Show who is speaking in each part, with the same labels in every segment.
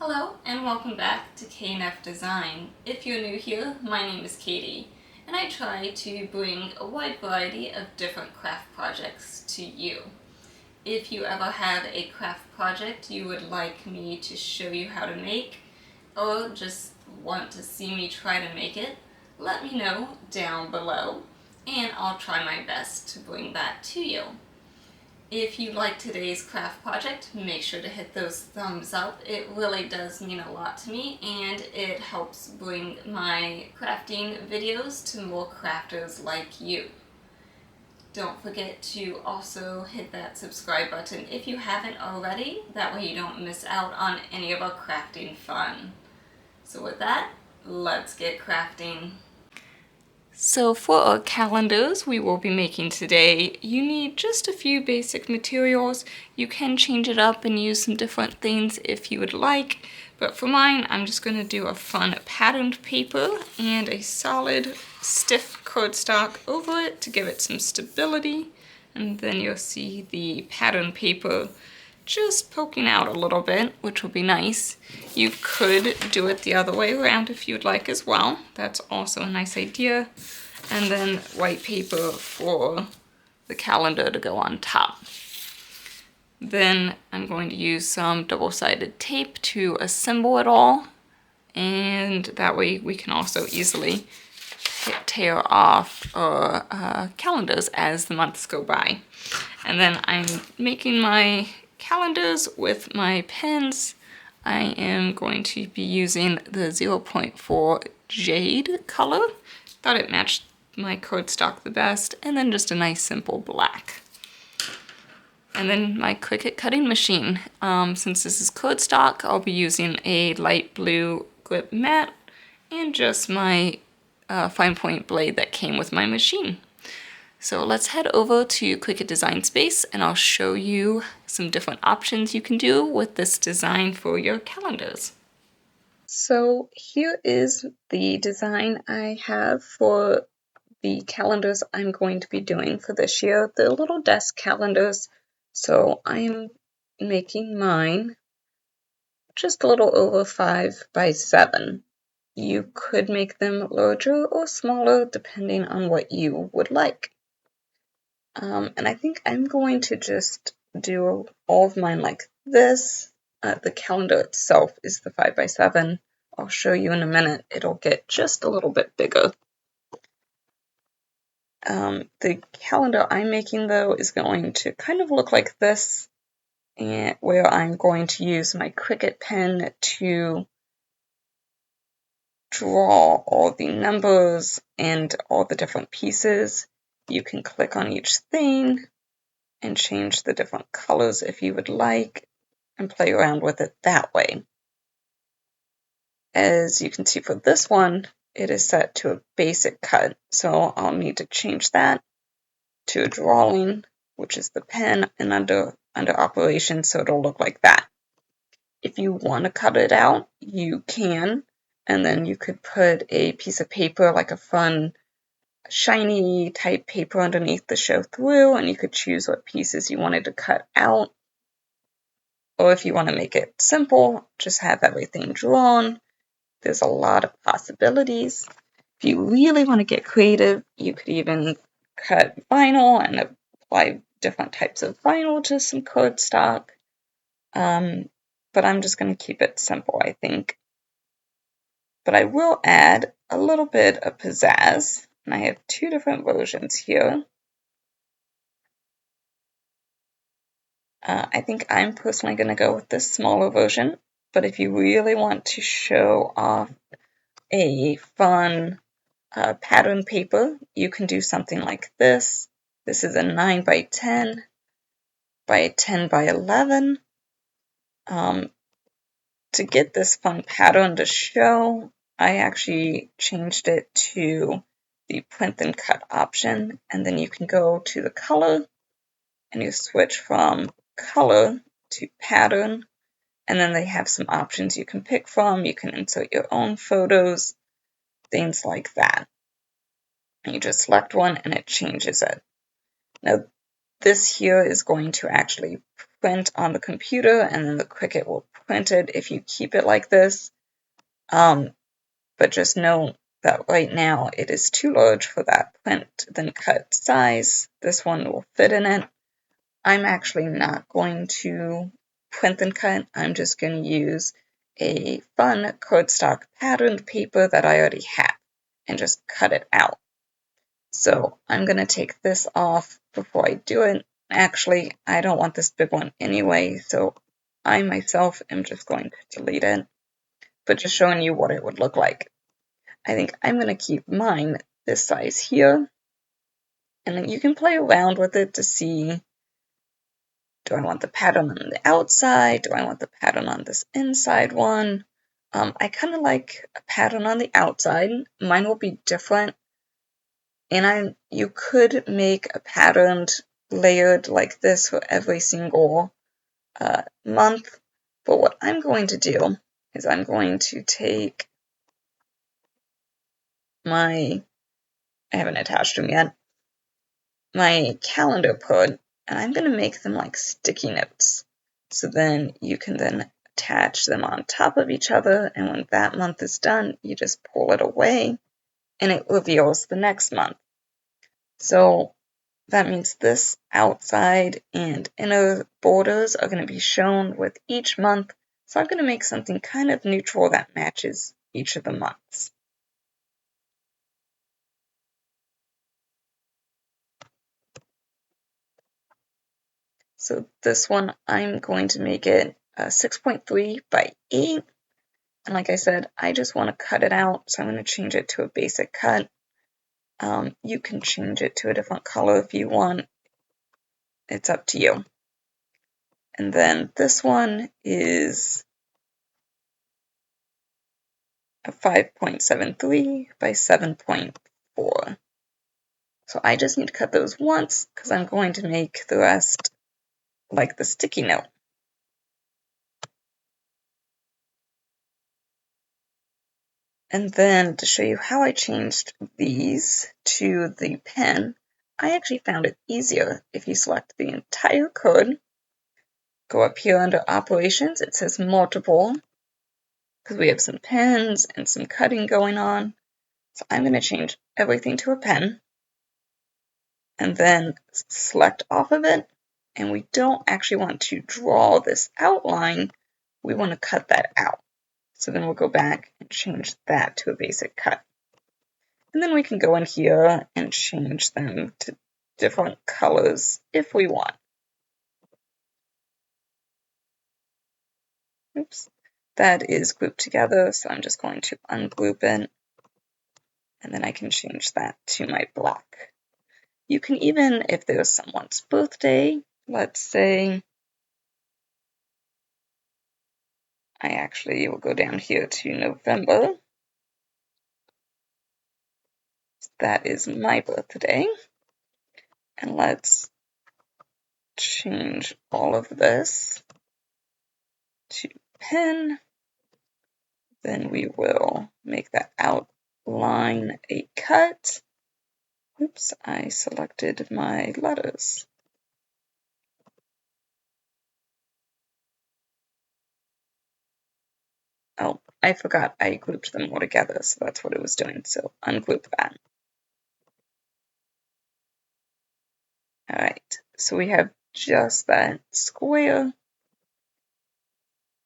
Speaker 1: Hello and welcome back to KNF Design. If you're new here, my name is Katie and I try to bring a wide variety of different craft projects to you. If you ever have a craft project you would like me to show you how to make or just want to see me try to make it, let me know down below and I'll try my best to bring that to you. If you like today's craft project, make sure to hit those thumbs up. It really does mean a lot to me and it helps bring my crafting videos to more crafters like you. Don't forget to also hit that subscribe button if you haven't already. That way you don't miss out on any of our crafting fun. So with that, let's get crafting. So for our calendars we will be making today, you need just a few basic materials. You can change it up and use some different things if you would like, but for mine I'm just going to do a fun patterned paper and a solid stiff cardstock over it to give it some stability, and then you'll see the patterned paper just poking out a little bit, which will be nice. You could do it the other way around if you'd like as well. That's also a nice idea. And then white paper for the calendar to go on top. Then I'm going to use some double-sided tape to assemble it all, and that way we can also easily tear off our calendars as the months go by. And then I'm making my calendars with my pens. I am going to be using the 0.4 Jade color. Thought it matched my cardstock the best, and then just a nice simple black. And then my Cricut cutting machine. Since this is cardstock, I'll be using a light blue grip mat and just my fine point blade that came with my machine. So let's head over to Cricut Design Space and I'll show you some different options you can do with this design for your calendars. So here is the design I have for the calendars I'm going to be doing for this year. They're little desk calendars, so I'm making mine just a little over 5 by 7. You could make them larger or smaller depending on what you would like. And I think I'm going to just do all of mine like this. The calendar itself is the 5 by 7. I'll show you in a minute. It'll get just a little bit bigger. The calendar I'm making though is going to kind of look like this, and where I'm going to use my Cricut pen to draw all the numbers and all the different pieces. You can click on each thing and change the different colors if you would like and play around with it that way. As you can see for this one, it is set to a basic cut, so I'll need to change that to a drawing, which is the pen, and under operation, so it'll look like that. If you want to cut it out, you can, and then you could put a piece of paper, like a fun shiny type paper underneath to show through, and you could choose what pieces you wanted to cut out. Or if you want to make it simple, just have everything drawn. There's a lot of possibilities. If you really want to get creative, you could even cut vinyl and apply different types of vinyl to some cardstock. But I'm just going to keep it simple, I think. But I will add a little bit of pizzazz, and I have 2 different versions here. I think I'm personally going to go with this smaller version, but if you really want to show off a fun pattern paper, you can do something like this. This is a 9 by 10 by 10 by 11. To get this fun pattern to show, I actually changed it to the print and cut option, and then you can go to the color and you switch from color to pattern, and then they have some options you can pick from. You can insert your own photos, things like that. And you just select one and it changes it. Now,
Speaker 2: this here is going to actually print on the computer, and then the Cricut will print it if you keep it like this. But just know that right now it is too large for that print then cut size. This one will fit in it. I'm actually not going to print and cut. I'm just going to use a fun cardstock patterned paper that I already have and just cut it out. So I'm going to take this off before I do it. Actually, I don't want this big one anyway, so I myself am just going to delete it, but just showing you what it would look like. I think I'm going to keep mine this size here, and then you can play around with it to see, do I want the pattern on the outside? Do I want the pattern on this inside one? I kind of like a pattern on the outside. Mine will be different. And you could make a patterned layered like this for every single month. But what I'm going to do is I'm going to take I haven't attached them yet, my calendar put, and I'm going to make them like sticky notes. So then you can then attach them on top of each other, and when that month is done, you just pull it away, and it reveals the next month. So that means this outside and inner borders are going to be shown with each month. So I'm going to make something kind of neutral that matches each of the months. So this one, I'm going to make it 6.3 by 8. And like I said, I just want to cut it out. So I'm going to change it to a basic cut. You can change it to a different color if you want. It's up to you. And then this one is a 5.73 by 7.4. So I just need to cut those once because I'm going to make the rest like the sticky note. And then to show you how I changed these to the pen, I actually found it easier if you select the entire code, go up here under operations, it says multiple, because we have some pens and some cutting going on. So I'm going to change everything to a pen and then select off of it. And we don't actually want to draw this outline, we want to cut that out. So then we'll go back and change that to a basic cut. And then we can go in here and change them to different colors if we want. Oops, that is grouped together, so I'm just going to ungroup it. And then I can change that to my black. You can even, if there's someone's birthday, let's say, I actually will go down here to November. That is my birthday. And let's change all of this to pen. Then we will make that outline a cut. Oops, I selected my letters. Oh, I forgot I grouped them all together, so that's what it was doing. So ungroup that. Alright, so we have just that square,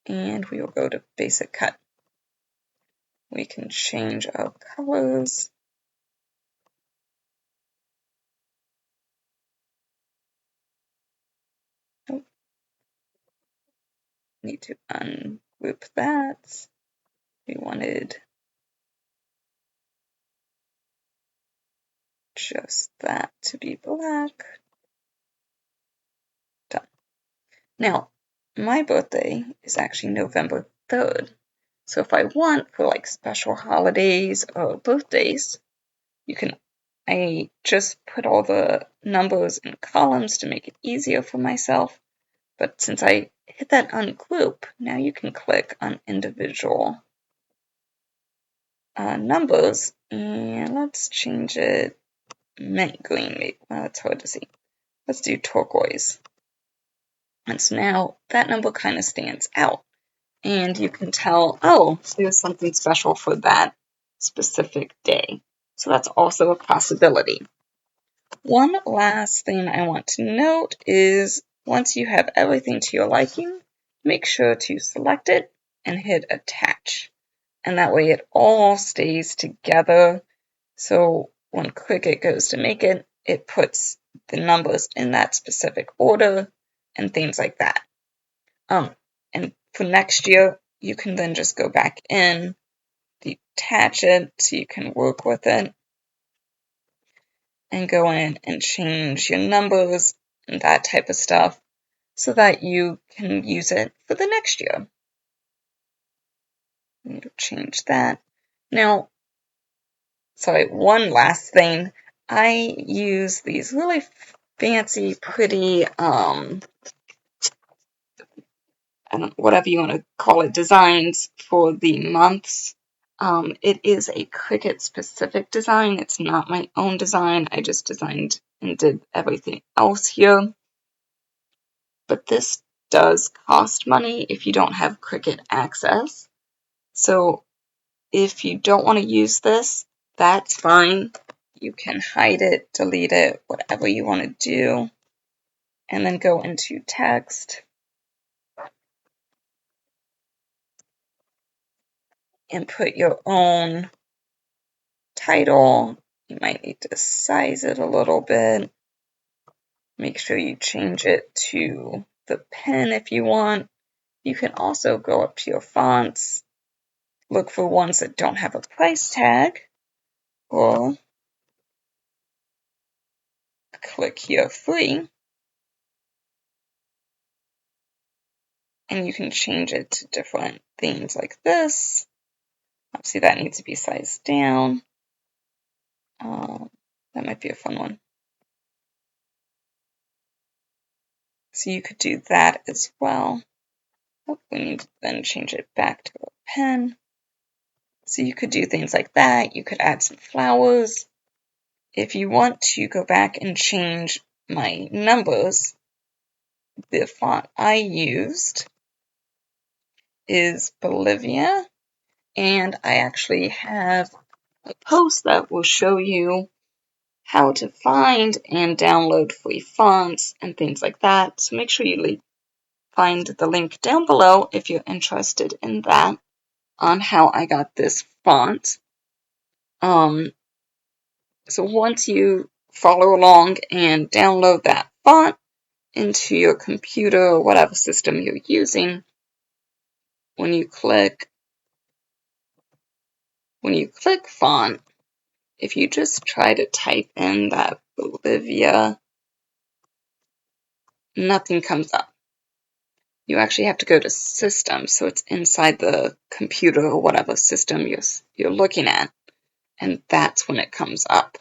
Speaker 2: and we will go to basic cut. We can change our colors. Oh, need to ungroup that. We wanted just that to be black. Done. Now, my birthday is actually November 3rd. So if I want for like special holidays or birthdays, I just put all the numbers in columns to make it easier for myself. But since I hit that ungroup, now you can click on individual numbers, and let's change it mint green. Well, it's hard to see. Let's do turquoise. And so now that number kind of stands out. And you can tell, oh, there's something special for that specific day. So that's also a possibility. One last thing I want to note is once you have everything to your liking, make sure to select it and hit attach. And that way it all stays together. So when Cricut goes to make it, it puts the numbers in that specific order and things like that. And for next year, you can then just go back in, detach it so you can work with it, and go in and change your numbers and that type of stuff so that you can use it for the next year. I need to change that. Now, sorry, one last thing. I use these really fancy, pretty, whatever you want to call it, designs for the months. It is a Cricut specific design. It's not my own design. I just designed and did everything else here. But this does cost money if you don't have Cricut access. So if you don't want to use this, that's fine. You can hide it, delete it, whatever you want to do. And then go into text and put your own title. You might need to size it a little bit. Make sure you change it to the pen if you want. You can also go up to your fonts, look for ones that don't have a price tag, or click here free, and you can change it to different themes like this. Obviously that needs to be sized down. That might be a fun one. So you could do that as well. Oh, we need to then change it back to a pen. So you could do things like that. You could add some flowers. If you want to go back and change my numbers, the font I used is Bolivia, and I actually have a post that will show you how to find and download free fonts and things like that. So make sure you find the link down below if you're interested in that, on how I got this font. So once you follow along and download that font into your computer or whatever system you're using, when you click font, if you just try to type in that Bolivia, nothing comes up. You actually have to go to system, so it's inside the computer or whatever system you're looking at, and that's when it comes up.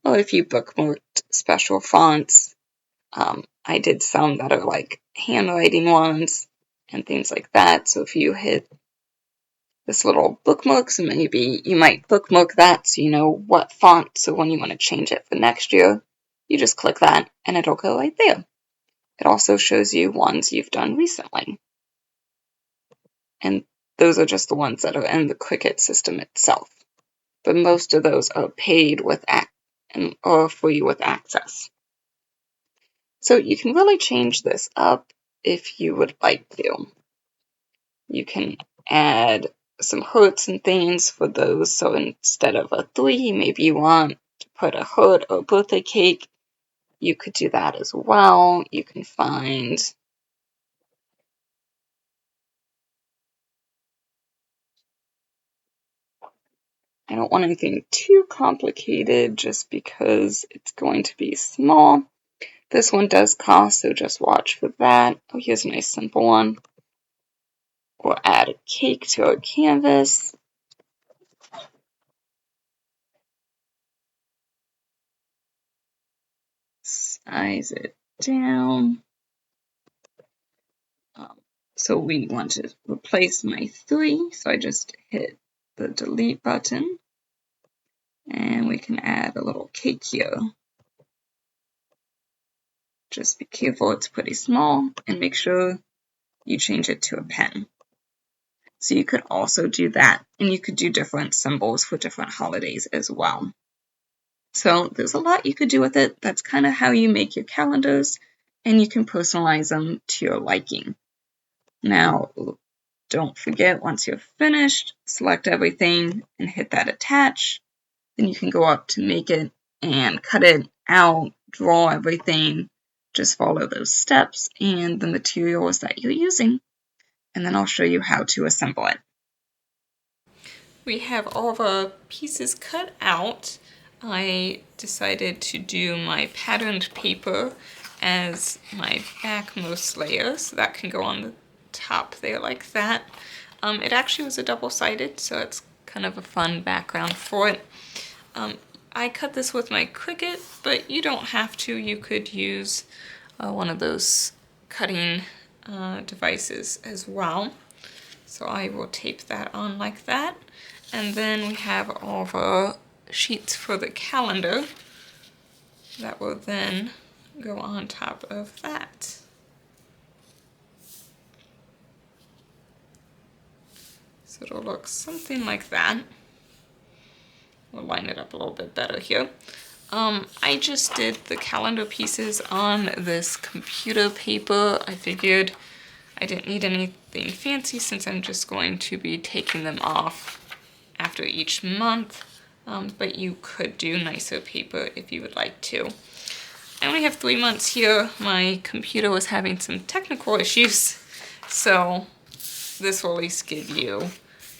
Speaker 2: Or if you bookmarked special fonts, I did some that are like handwriting ones and things like that. So if you hit this little bookmark, so maybe you might bookmark that so you know what font. So when you want to change it for next year, you just click that and it'll go right there. It also shows you ones you've done recently. And those are just the ones that are in the Cricut system itself. But most of those are paid with or free with access. So you can really change this up if you would like to. You can add some hearts and things for those. So instead of a 3, maybe you want to put a heart or birthday cake. You could do that as well. You can find I don't want anything too complicated just because it's going to be small. This one does cost, so just watch for that. Oh, here's a nice simple one. We'll add a cake to our canvas. Size it down. So we want to replace my 3, so I just hit the delete button. And we can add a little cake here. Just be careful, it's pretty small, and make sure you change it to a pen. So you could also do that, and you could do different symbols for different holidays as well. So there's a lot you could do with it. That's kind of how you make your calendars, and you can personalize them to your liking. Now, don't forget, once you're finished, select everything and hit that attach. Then you can go up to make it and cut it out, draw everything. Just follow those steps and the materials that you're using. And then I'll show you how to assemble it.
Speaker 1: We have all the pieces cut out. I decided to do my patterned paper as my backmost layer, so that can go on the top there like that. It actually was a double-sided, so it's kind of a fun background for it. I cut this with my Cricut, but you don't have to. You could use one of those cutting devices as well. So I will tape that on like that. And then we have all the sheets for the calendar that will then go on top of that. So it'll look something like that. We'll line it up a little bit better here. I just did the calendar pieces on this computer paper. I figured I didn't need anything fancy since I'm just going to be taking them off after each month, but you could do nicer paper if you would like to. I only have 3 months here. My computer was having some technical issues, so this will at least give you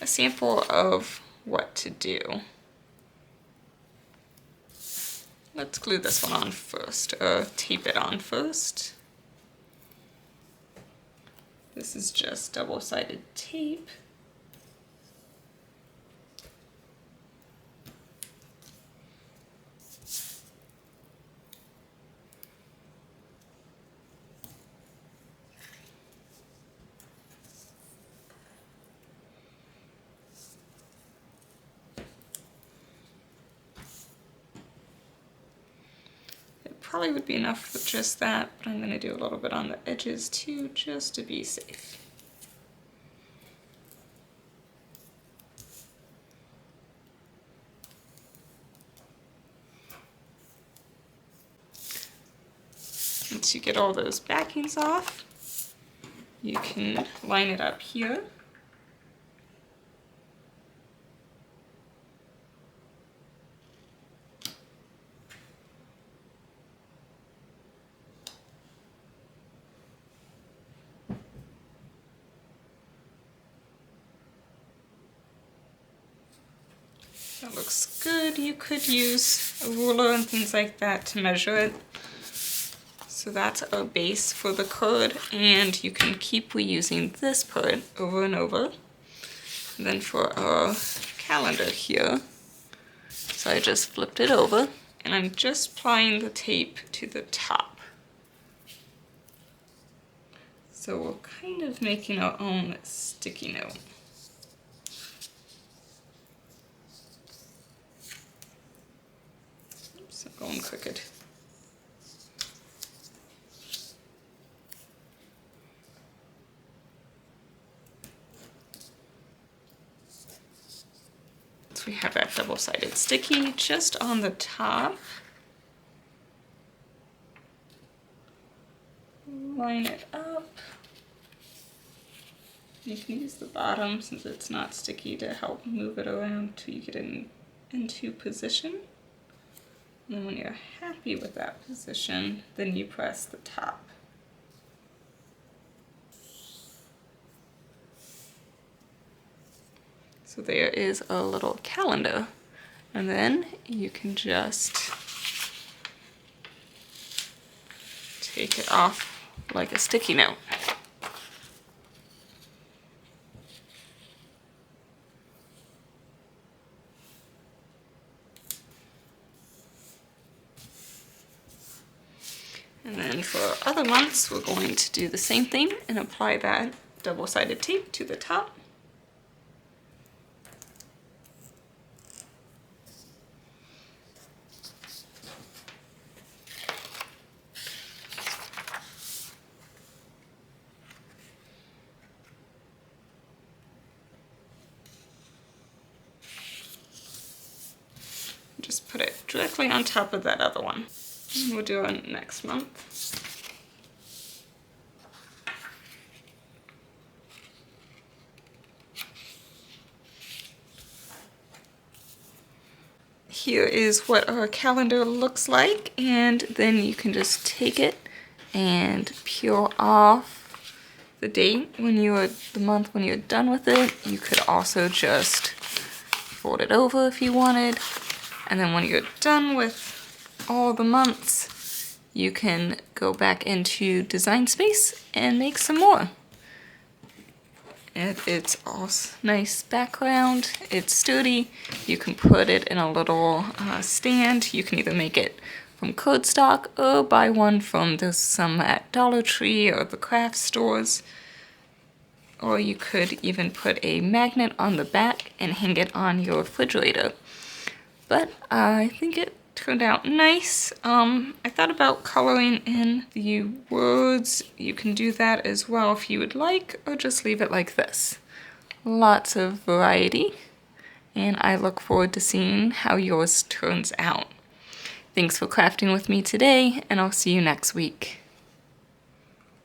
Speaker 1: a sample of what to do. Let's glue this one on first, or tape it on first. This is just double-sided tape. Probably would be enough with just that, but I'm going to do a little bit on the edges too, just to be safe. Once you get all those backings off, you can line it up here. That looks good. You could use a ruler and things like that to measure it. So that's our base for the card, and you can keep reusing this part over and over. And then for our calendar here, so I just flipped it over, and I'm just applying the tape to the top. So we're kind of making our own sticky note. Oops, I'm going crooked. So we have that double-sided sticky just on the top. Line it up. You can use the bottom since it's not sticky to help move it around till you get it into position. And then when you're happy with that position, then you press the top. So there is a little calendar. And then you can just take it off like a sticky note. And then for other months, we're going to do the same thing and apply that double-sided tape to the top. directly on top of that other one. And we'll do it next month. Here is what our calendar looks like, and then you can just take it and peel off the date when you're, the month when you're done with it. You could also just fold it over if you wanted, and then when you're done with all the months, you can go back into Design Space and make some more. And it's all nice background, it's sturdy, you can put it in a little stand. You can either make it from Cardstock or buy one from, there's some at Dollar Tree or the craft stores. Or you could even put a magnet on the back and hang it on your refrigerator. But I think it turned out nice. I thought about coloring in the words. You can do that as well if you would like, or just leave it like this. Lots of variety, and I look forward to seeing how yours turns out. Thanks for crafting with me today, and I'll see you next week.